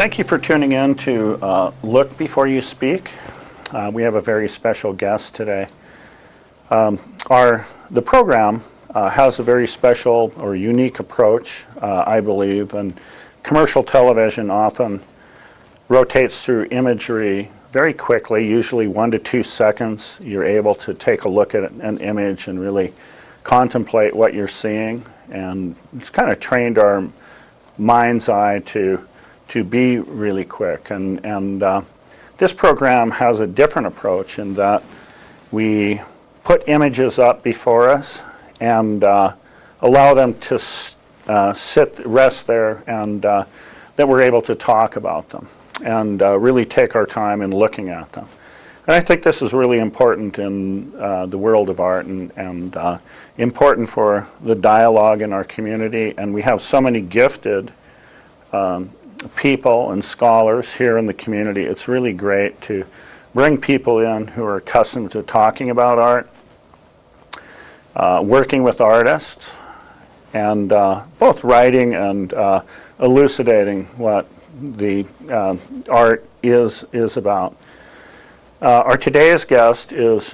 Thank you for tuning in to Look Before You Speak. We have a very special guest today. The program has a very special or unique approach, I believe, and commercial television often rotates through imagery very quickly, usually 1 to 2 seconds. You're able to take a look at an image and really contemplate what you're seeing, and it's kind of trained our mind's eye to be really quick. And this program has a different approach in that we put images up before us and allow them to rest there, and that we're able to talk about them and really take our time in looking at them. And I think this is really important in the world of art and important for the dialogue in our community. And we have so many gifted people and scholars here in the community. It's really great to bring people in who are accustomed to talking about art, working with artists, and both writing and elucidating what the art is about. Our today's guest is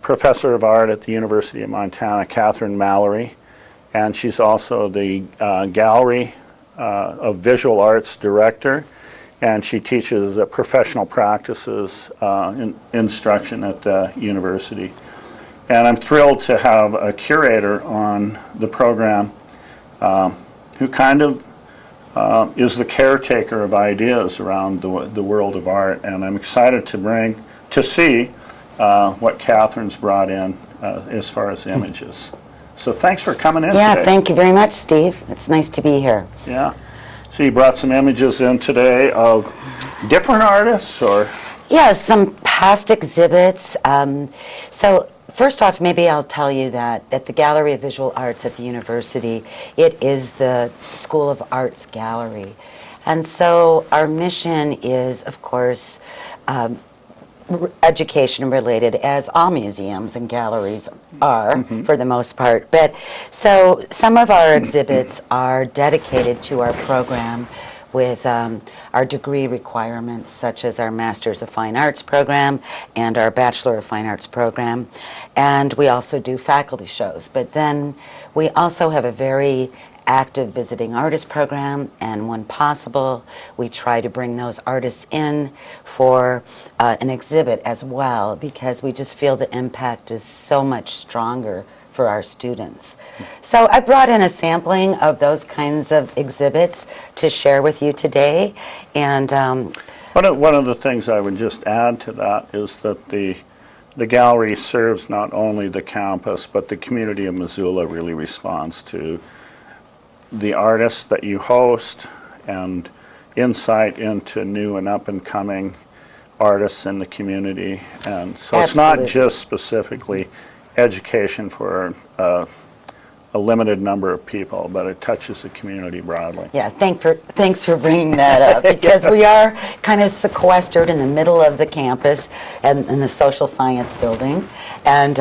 Professor of Art at the University of Montana, Cathryn Mallory, and she's also the Gallery of Visual Arts Director, and she teaches professional practices instruction at the university. And I'm thrilled to have a curator on the program who kind of is the caretaker of ideas around the world of art, and I'm excited to see what Cathryn's brought in as far as images. So thanks for coming in today. Thank you very much, Steve. It's nice to be here. Yeah. So you brought some images in today of different artists, or? Yeah, some past exhibits. So first off, maybe I'll tell you that at the Gallery of Visual Arts at the university, it is the School of Arts gallery. And so our mission is, of course, education related, as all museums and galleries are for the most part. But so some of our exhibits are dedicated to our program with our degree requirements, such as our Masters of Fine Arts program and our Bachelor of Fine Arts program. And we also do faculty shows. But then we also have a very active visiting artist program, and when possible, we try to bring those artists in for an exhibit as well, because we just feel the impact is so much stronger for our students. So I brought in a sampling of those kinds of exhibits to share with you today. And one of the things I would just add to that is that the gallery serves not only the campus, but the community of Missoula really responds to the artists that you host and insight into new and up-and-coming artists in the community. And so It's not just specifically education for a limited number of people, but it touches the community broadly. Yeah, thanks for bringing that up, because we are kind of sequestered in the middle of the campus and in the social science building, and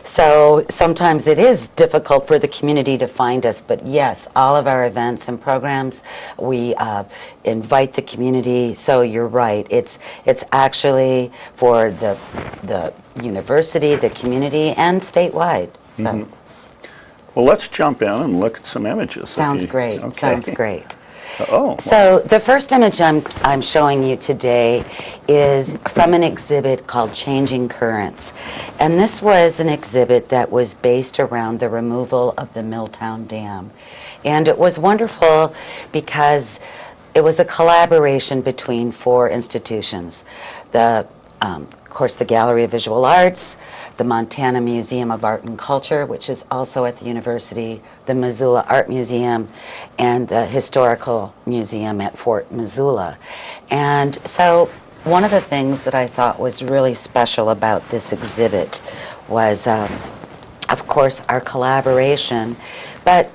so sometimes it is difficult for the community to find us. But yes, all of our events and programs, we invite the community. So you're right, it's actually for the university, the community, and statewide. So. Well, let's jump in and look at some images. Sounds great. Okay. Sounds great. So the first image I'm showing you today is from an exhibit called Changing Currents. And this was an exhibit that was based around the removal of the Milltown Dam. And it was wonderful because it was a collaboration between 4 institutions. Of course, the Gallery of Visual Arts, the Montana Museum of Art and Culture, which is also at the university, the Missoula Art Museum, and the Historical Museum at Fort Missoula. And so one of the things that I thought was really special about this exhibit was, of course, our collaboration, but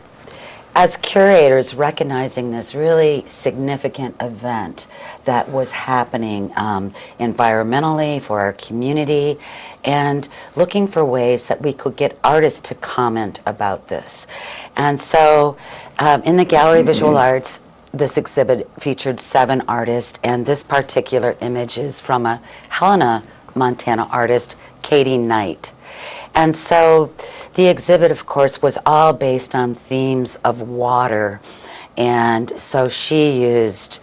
as curators, recognizing this really significant event that was happening environmentally for our community, and looking for ways that we could get artists to comment about this. And so in the Gallery of Visual Arts, this exhibit featured 7 artists, and this particular image is from a Helena, Montana artist, Katie Knight. And so the exhibit, of course, was all based on themes of water. And so she used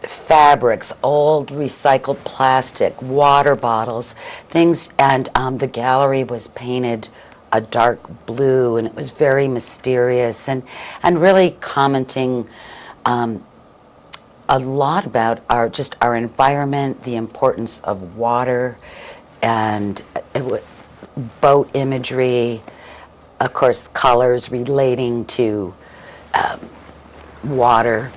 fabrics, old recycled plastic, water bottles, things, and the gallery was painted a dark blue, and it was very mysterious, and really commenting a lot about our environment, the importance of water, and boat imagery, of course, colors relating to water,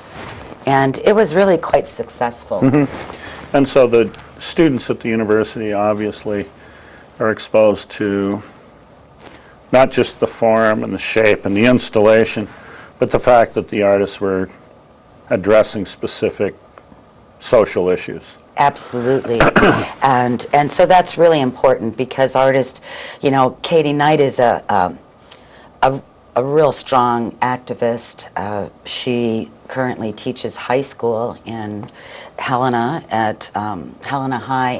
and it was really quite successful. Mm-hmm. And so the students at the university obviously are exposed to not just the form and the shape and the installation, but the fact that the artists were addressing specific social issues. Absolutely. and so that's really important because artists, you know, Katie Knight is a real strong activist. She currently teaches high school in Helena at Helena High,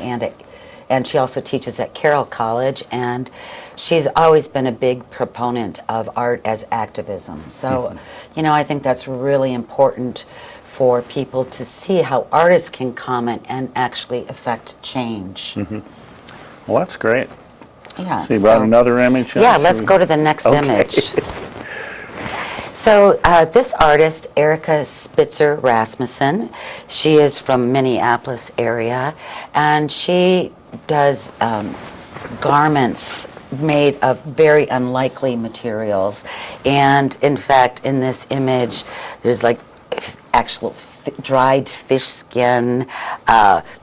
and she also teaches at Carroll College, and she's always been a big proponent of art as activism. So, you know, I think that's really important for people to see how artists can comment and actually affect change. Well, that's great. Yeah. So you brought another image? Yeah, let's go to the next image. So this artist, Erica Spitzer Rasmussen, she is from Minneapolis area, and she does garments made of very unlikely materials. And in fact, in this image, there's like actual dried fish skin,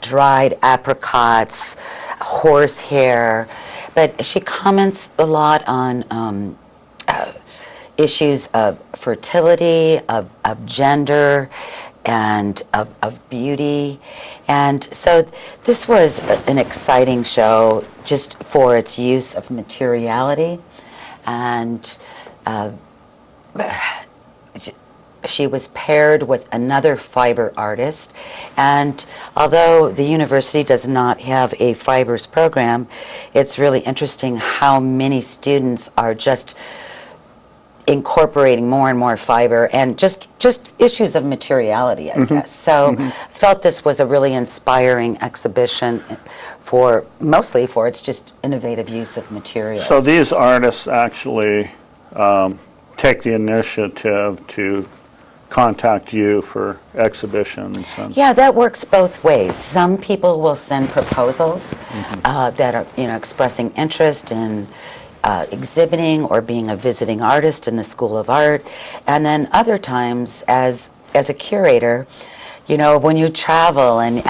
dried apricots, horsehair. But she comments a lot on issues of fertility, of gender, and of beauty. And so this was an exciting show just for its use of materiality. And she was paired with another fiber artist. And although the university does not have a fibers program, it's really interesting how many students are just incorporating more and more fiber and just issues of materiality, I guess. So felt this was a really inspiring exhibition mostly for its just innovative use of materials. So these artists actually take the initiative to contact you for exhibitions? Yeah, that works both ways. Some people will send proposals that are, you know, expressing interest in exhibiting or being a visiting artist in the School of Art. And then other times, as a curator, you know, when you travel and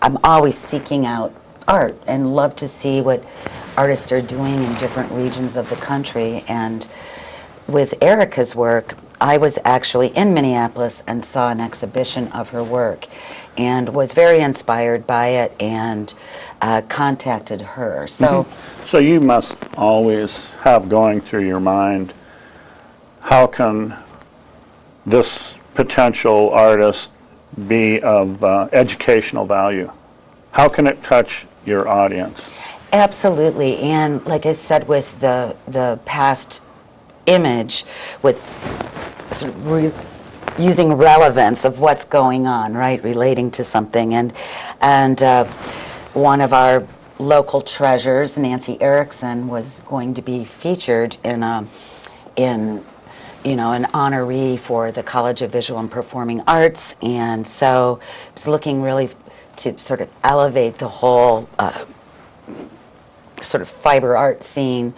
I'm always seeking out art and love to see what artists are doing in different regions of the country. And with Erica's work, I was actually in Minneapolis and saw an exhibition of her work and was very inspired by it and contacted her. So, So you must always have going through your mind, how can this potential artist be of educational value? How can it touch your audience? absolutely. And like I said, with the past image, with sort of using relevance of what's going on, right, relating to something. And one of our local treasures, Nancy Erickson, was going to be featured in an honoree for the College of Visual and Performing Arts. And so I was looking really to sort of elevate the whole sort of fiber art scene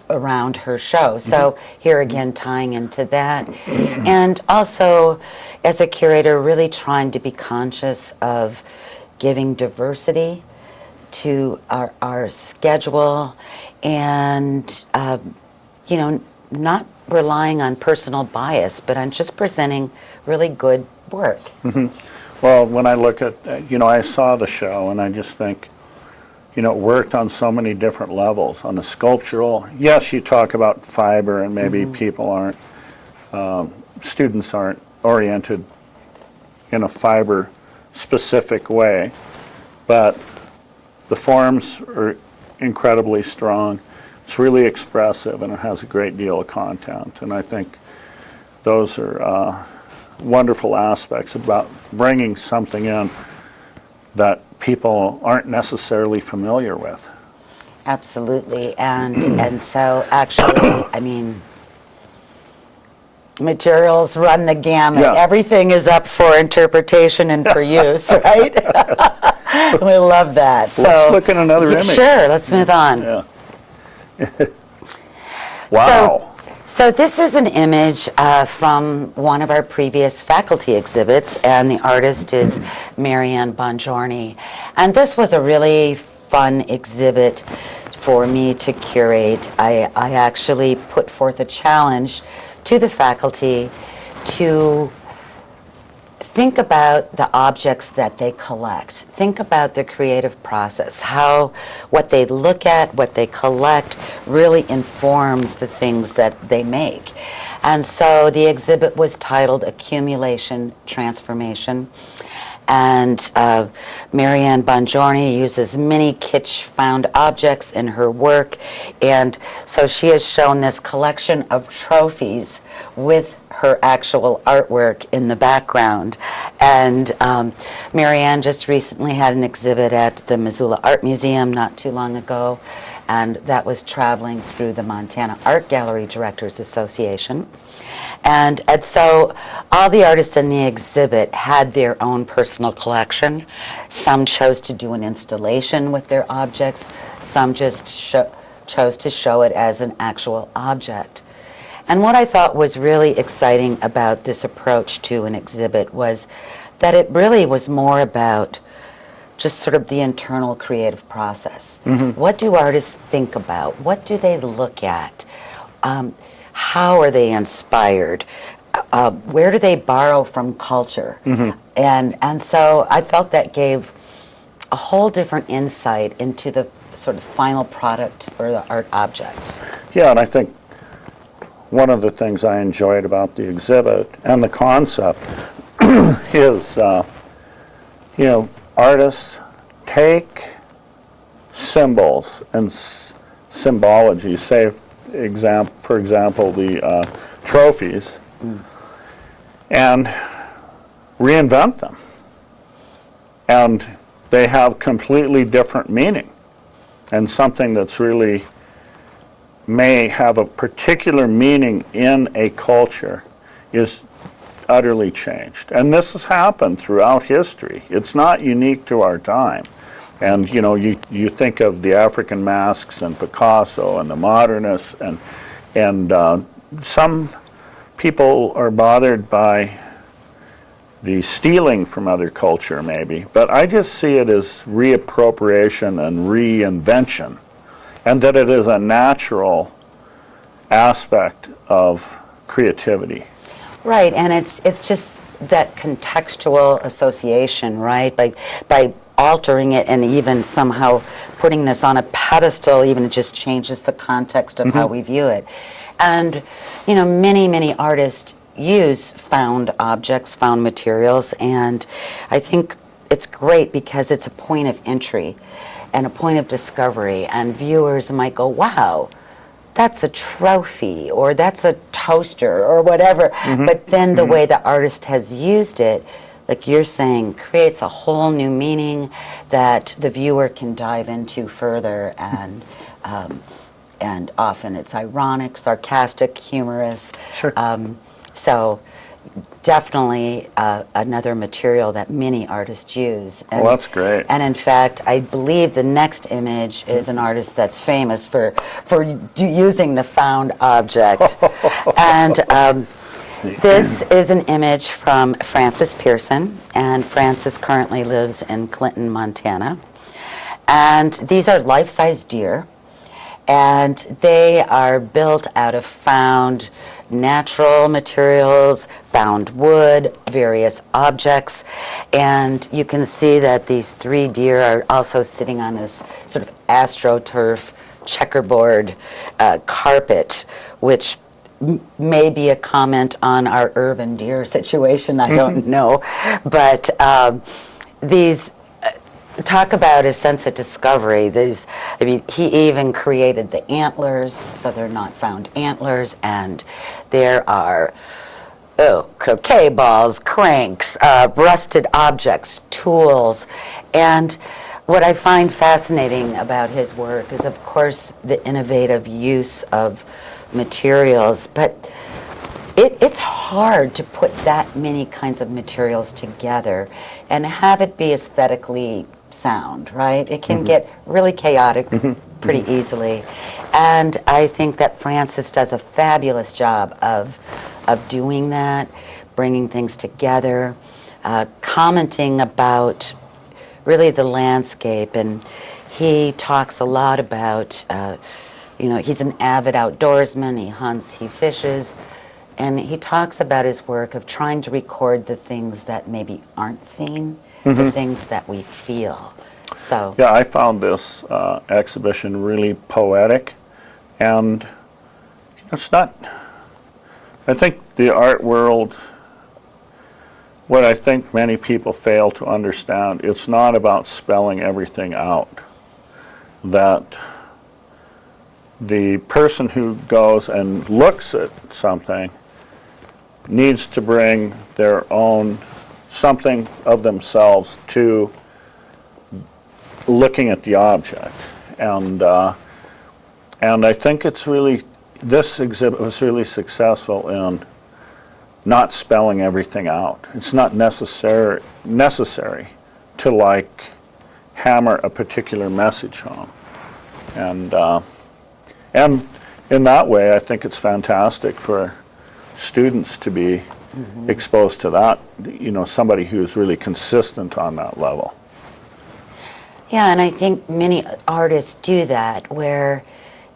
around her show. So here again, tying into that. And also, as a curator, really trying to be conscious of giving diversity to our schedule and, not relying on personal bias, but on just presenting really good work. Well, when I look at, I saw the show and I just think, it worked on so many different levels. On the sculptural, yes, you talk about fiber and maybe people aren't, students aren't oriented in a fiber-specific way, but the forms are incredibly strong. It's really expressive, and it has a great deal of content. And I think those are wonderful aspects about bringing something in that people aren't necessarily familiar with. Absolutely, and so actually, I mean, materials run the gamut. Yeah. Everything is up for interpretation and for use, right? We love that. Let's look at another image. Sure, let's move on. Yeah. Wow. So this is an image from one of our previous faculty exhibits, and the artist is Marianne Bongiorni. And this was a really fun exhibit for me to curate. I actually put forth a challenge to the faculty to think about the objects that they collect. Think about the creative process, how what they look at, what they collect really informs the things that they make. And so the exhibit was titled Accumulation Transformation. And Marianne Bongiorni uses many kitsch found objects in her work. And so she has shown this collection of trophies with her actual artwork in the background. And Marianne just recently had an exhibit at the Missoula Art Museum not too long ago, and that was traveling through the Montana Art Gallery Directors Association. And so all the artists in the exhibit had their own personal collection. Some chose to do an installation with their objects. Some just chose to show it as an actual object. And what I thought was really exciting about this approach to an exhibit was that it really was more about just sort of the internal creative process. What do artists think about? What do they look at? How are they inspired? Where do they borrow from culture? And so I felt that gave a whole different insight into the sort of final product or the art object. Yeah, and I think one of the things I enjoyed about the exhibit and the concept is, artists take symbols and symbology, say, for example, the trophies, and reinvent them. And they have completely different meaning. And something that's really may have a particular meaning in a culture is utterly changed. And this has happened throughout history. It's not unique to our time. And you think of the African masks and Picasso and the modernists, and some people are bothered by the stealing from other culture maybe, but I just see it as reappropriation and reinvention, and that it is a natural aspect of creativity. Right, and it's just that contextual association, right? By altering it and even somehow putting this on a pedestal, even it just changes the context of how we view it. And many artists use found objects, found materials, and I think it's great because it's a point of entry and a point of discovery, and viewers might go, wow, that's a trophy, or that's a toaster, or whatever. But then the way the artist has used it, like you're saying, creates a whole new meaning that the viewer can dive into further, and often it's ironic, sarcastic, humorous. Sure. So definitely another material that many artists use. And, well, that's great. And in fact, I believe the next image is an artist that's famous for using the found object. And this is an image from Frances Pearson, and Frances currently lives in Clinton, Montana. And these are life-size deer, and they are built out of found natural materials, found wood, various objects, and you can see that these 3 deer are also sitting on this sort of astroturf checkerboard carpet, which maybe a comment on our urban deer situation, I don't know. But these talk about his sense of discovery. I mean, he even created the antlers, so they're not found antlers, and there are croquet balls, cranks, rusted objects, tools. And what I find fascinating about his work is, of course, the innovative use of materials, but it's hard to put that many kinds of materials together and have it be aesthetically sound, right? It can get really chaotic pretty easily. And I think that Francis does a fabulous job of doing that, bringing things together, commenting about really the landscape. And he talks a lot about, he's an avid outdoorsman, he hunts, he fishes, and he talks about his work of trying to record the things that maybe aren't seen, the things that we feel. So yeah, I found this exhibition really poetic, and it's not, I think the art world, what I think many people fail to understand, it's not about spelling everything out. That the person who goes and looks at something needs to bring their own, something of themselves to looking at the object. And I think it's really, this exhibit was really successful in not spelling everything out. It's not necessary to like hammer a particular message home. And in that way, I think it's fantastic for students to be exposed to that, somebody who's really consistent on that level. yeah, and I think many artists do that, where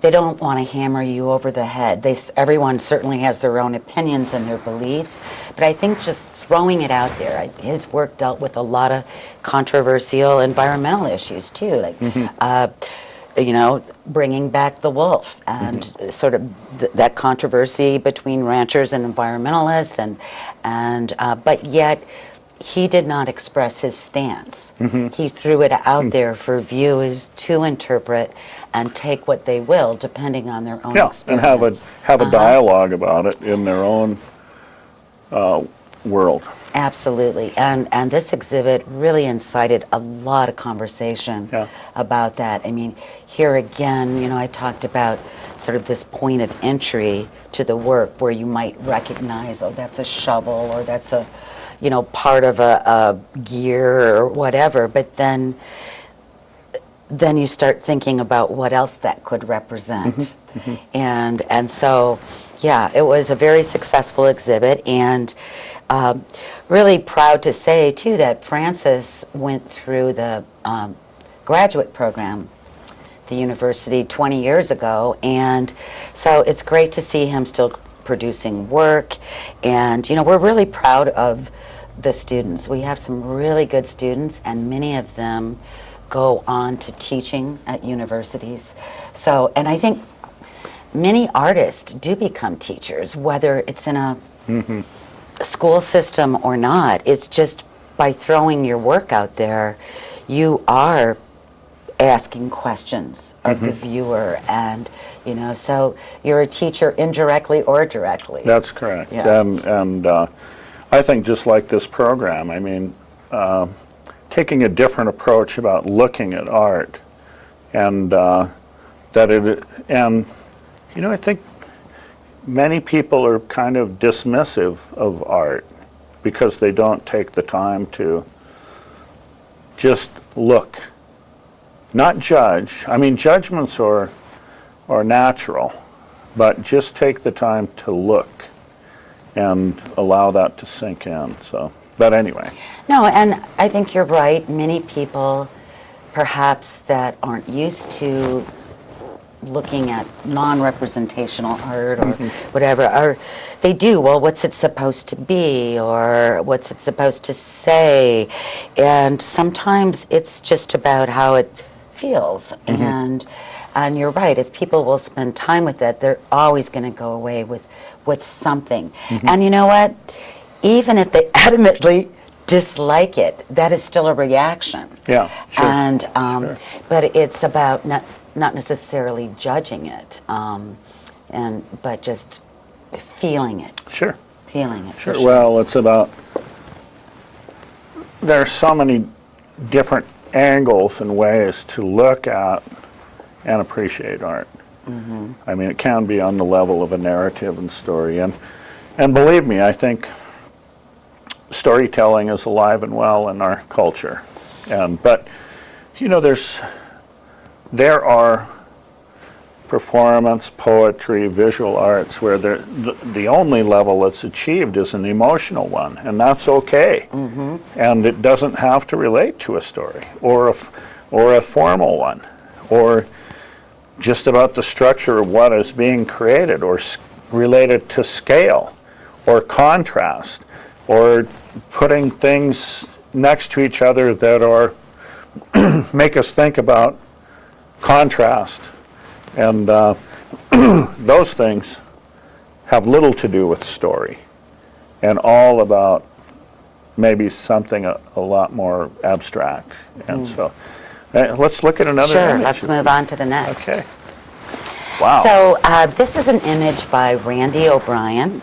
they don't want to hammer you over the head. Everyone certainly has their own opinions and their beliefs, but I think just throwing it out there. His work dealt with a lot of controversial environmental issues too, like bringing back the wolf, and sort of that controversy between ranchers and environmentalists, and but yet he did not express his stance. He threw it out there for viewers to interpret and take what they will, depending on their own experience. And have a dialogue about it in their own world. Absolutely, and this exhibit really incited a lot of conversation about that. I mean, here again, I talked about sort of this point of entry to the work where you might recognize, oh, that's a shovel, or that's a, part of a gear or whatever, but then you start thinking about what else that could represent. And so, yeah, it was a very successful exhibit, and really proud to say, too, that Francis went through the graduate program at the university 20 years ago, and so it's great to see him still producing work. And, we're really proud of the students. We have some really good students, and many of them go on to teaching at universities. So, and I think many artists do become teachers, whether it's in a school system or not. It's just by throwing your work out there, you are asking questions of the viewer, and so you're a teacher indirectly or directly. That's correct. Yeah. And I think just like this program, I mean, taking a different approach about looking at art, and I think many people are kind of dismissive of art because they don't take the time to just look, not judge. I mean, judgments are natural, but just take the time to look and allow that to sink in. So, but anyway. No, and I think you're right. Many people, perhaps, that aren't used to looking at non-representational art or whatever, or they do, well, what's it supposed to be, or what's it supposed to say? And sometimes it's just about how it feels. And you're right, if people will spend time with that, they're always going to go away with with something. And you know what? Even if they adamantly dislike it, that is still a reaction. Yeah, sure. And Sure. but it's about not necessarily judging it, but just feeling it, Sure. feeling it. for Sure. sure. Well, it's about, there are so many different angles and ways to look at and appreciate art. I mean, it can be on the level of a narrative and story. And believe me, I think storytelling is alive and well in our culture. But, you know, there are performance, poetry, visual arts where the only level that's achieved is an emotional one, and that's okay. And it doesn't have to relate to a story or a formal one, or just about the structure of what is being created, or related to scale or contrast, or putting things next to each other that are make us think about contrast. And those things have little to do with story, and all about maybe something a lot more abstract. And so let's look at another Sure, image. let's move on to the next. Okay. Wow. So this is an image by Randy O'Brien,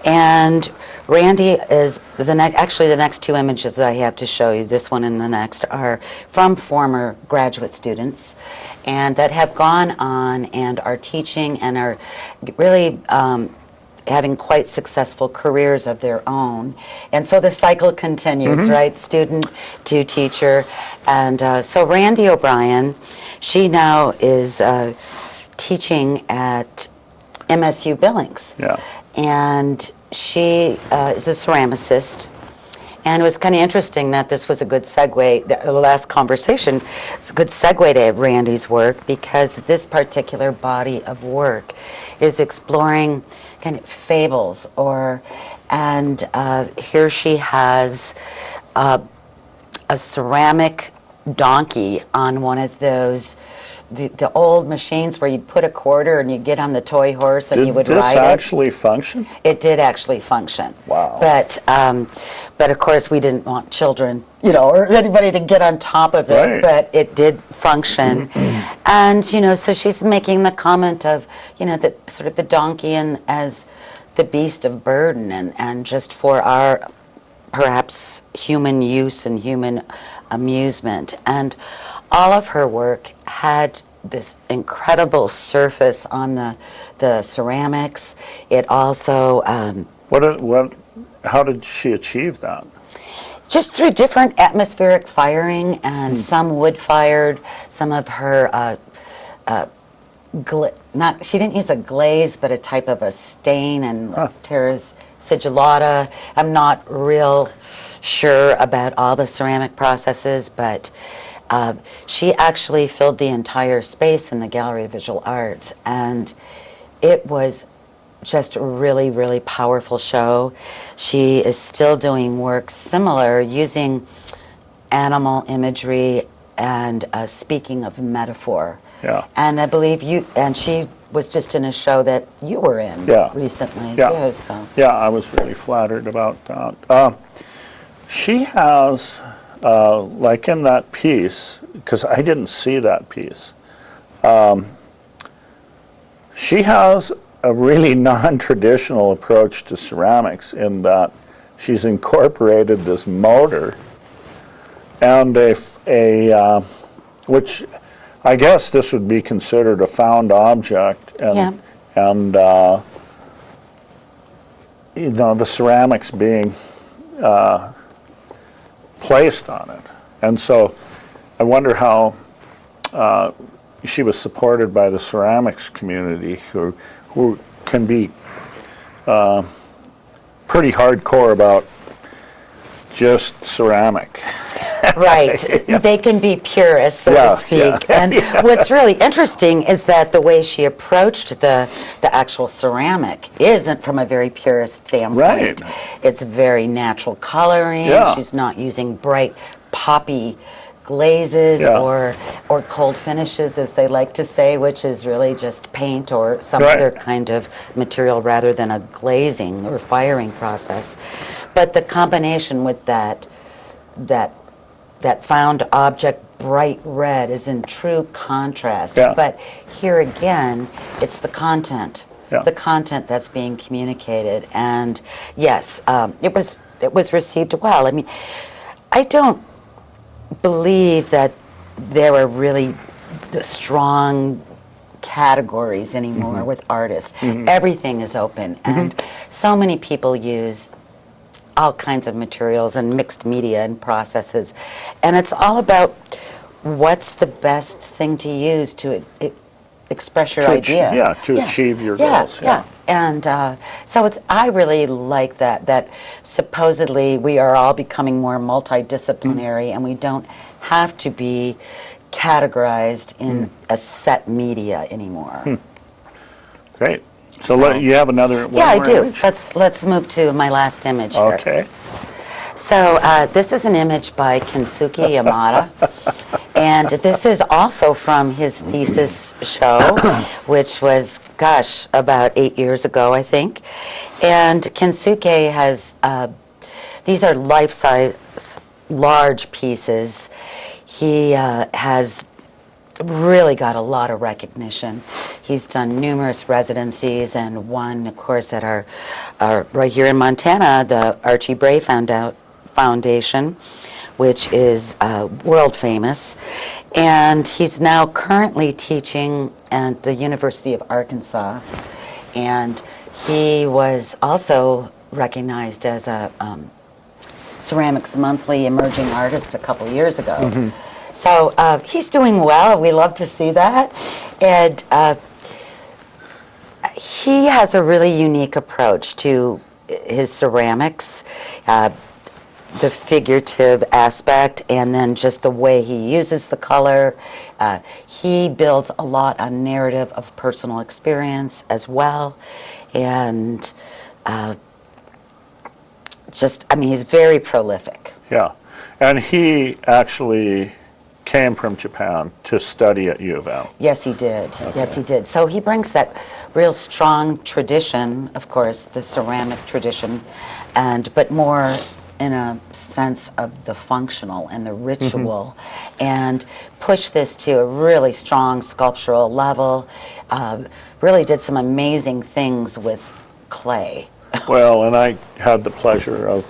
and Randy is the next two images that I have to show you, this one and the next, are from former graduate students, and that have gone on and are teaching and are really having quite successful careers of their own. And so the cycle continues, right? Student to teacher. And so Randy O'Brien, she now is teaching at MSU Billings. Yeah. And she is a ceramicist. And it was kind of interesting that this was a good segue, the last conversation, it's a good segue to Randy's work, because this particular body of work is exploring kind of fables, and here she has a ceramic donkey on one of those, the old machines where you'd put a quarter and you'd get on the toy horse and you would ride it. Did this actually function? It did actually function. Wow. But of course we didn't want children, or anybody to get on top of it, Right. but it did function. And, so she's making the comment of, the sort of the donkey and as the beast of burden, and just for our perhaps human use and human amusement. And all of her work had this incredible surface on the ceramics. It also How did she achieve that? just through different atmospheric firing, and some wood fired, some of her she didn't use a glaze, but a type of a stain and terra's sigillata. I'm not real sure about all the ceramic processes, but she actually filled the entire space in the Gallery of Visual Arts, and it was just a really, really powerful show. She is still doing work similar, using animal imagery and speaking of metaphor. Yeah. And I believe she was just in a show that you were in recently too. So. Yeah, I was really flattered about that. She has, like in that piece, because I didn't see that piece, she has a really non-traditional approach to ceramics in that she's incorporated this motor and which I guess this would be considered a found object, and the ceramics being placed on it. And so I wonder how she was supported by the ceramics community, who can be pretty hardcore about just ceramic. Right. They can be purists, so to speak. And what's really interesting is that the way she approached the actual ceramic isn't from a very purist standpoint. Right. It's very natural coloring. Yeah. She's not using bright, poppy glazes Yeah. or cold finishes, as they like to say, which is really just paint or some Right. other kind of material rather than a glazing or firing process. But the combination with that found object bright red is in true contrast. Yeah. But here again, it's the content. Yeah. The content that's being communicated. And yes, it was received well. I mean, I don't believe that there are really strong categories anymore with artists. Everything is open, and so many people use all kinds of materials and mixed media and processes, and it's all about what's the best thing to use to express your idea. To achieve your goals. Yeah. And so I really like that supposedly we are all becoming more multidisciplinary and we don't have to be categorized in a set media anymore. Great. So you have another one Yeah, I more do. image? Let's move to my last image here. Okay. So this is an image by Kensuke Yamada, and this is also from his thesis show, which was, gosh, about 8 years ago, I think. And Kensuke has, these are life-size, large pieces. He has really got a lot of recognition. He's done numerous residencies and one, of course, at our right here in Montana, the Archie Bray Foundation, which is world famous. And he's now currently teaching at the University of Arkansas. And he was also recognized as a Ceramics Monthly Emerging Artist a couple years ago. So he's doing well. We love to see that. And he has a really unique approach to his ceramics, the figurative aspect, and then just the way he uses the color. He builds a lot on narrative of personal experience as well. And he's very prolific. Yeah. And he actually came from Japan to study at U of M. Yes, he did. Yes, he did. So he brings that real strong tradition, of course, the ceramic tradition, but more in a sense of the functional and the ritual, and push this to a really strong sculptural level. Really did some amazing things with clay. Well, and I had the pleasure of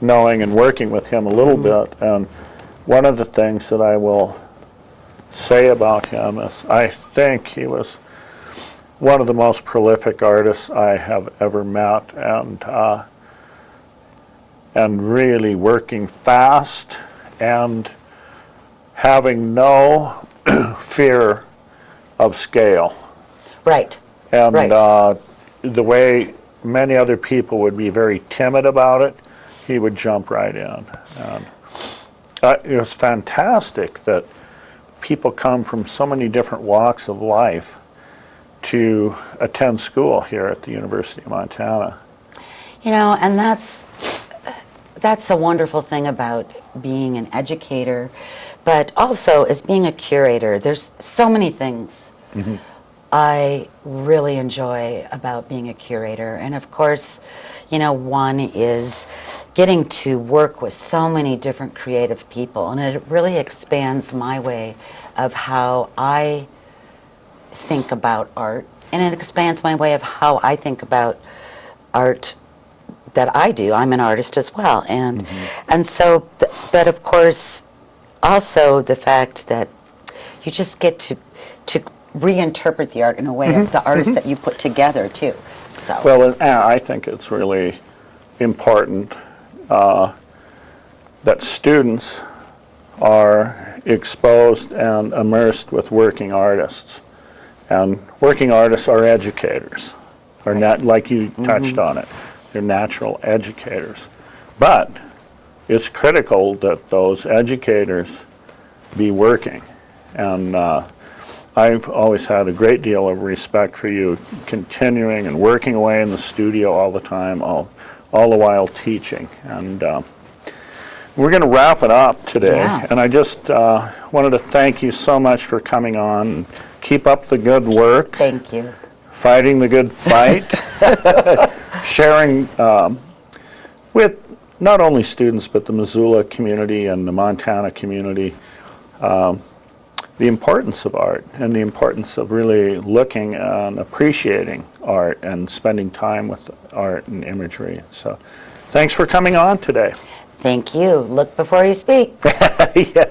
knowing and working with him a little bit, and one of the things that I will say about him is I think he was one of the most prolific artists I have ever met, and really working fast and having no fear of scale. Right. And right. The way many other people would be very timid about it, he would jump right in. And it was fantastic that people come from so many different walks of life to attend school here at the University of Montana. You know, and that's the wonderful thing about being an educator, but also as being a curator. There's so many things I really enjoy about being a curator. And of course, you know, one is getting to work with so many different creative people, and it really expands my way of how I think about art, and it expands my way of how I think about art that I do. I'm an artist as well, and so, but of course, also the fact that you just get to reinterpret the art in a way of the artist that you put together too. So well, and I think it's really important that students are exposed and immersed with working artists. And working artists are educators, or not, like you touched on it. They're natural educators. But it's critical that those educators be working. And I've always had a great deal of respect for you continuing and working away in the studio all the time, all the while teaching. And We're going to wrap it up today, Yeah. and I just wanted to thank you so much for coming on. And keep up the good work, Thank you. fighting the good fight, sharing with not only students but the Missoula community and the Montana community the importance of art and the importance of really looking and appreciating art and spending time with art and imagery. So thanks for coming on today. Thank you. Look before you speak. Yes.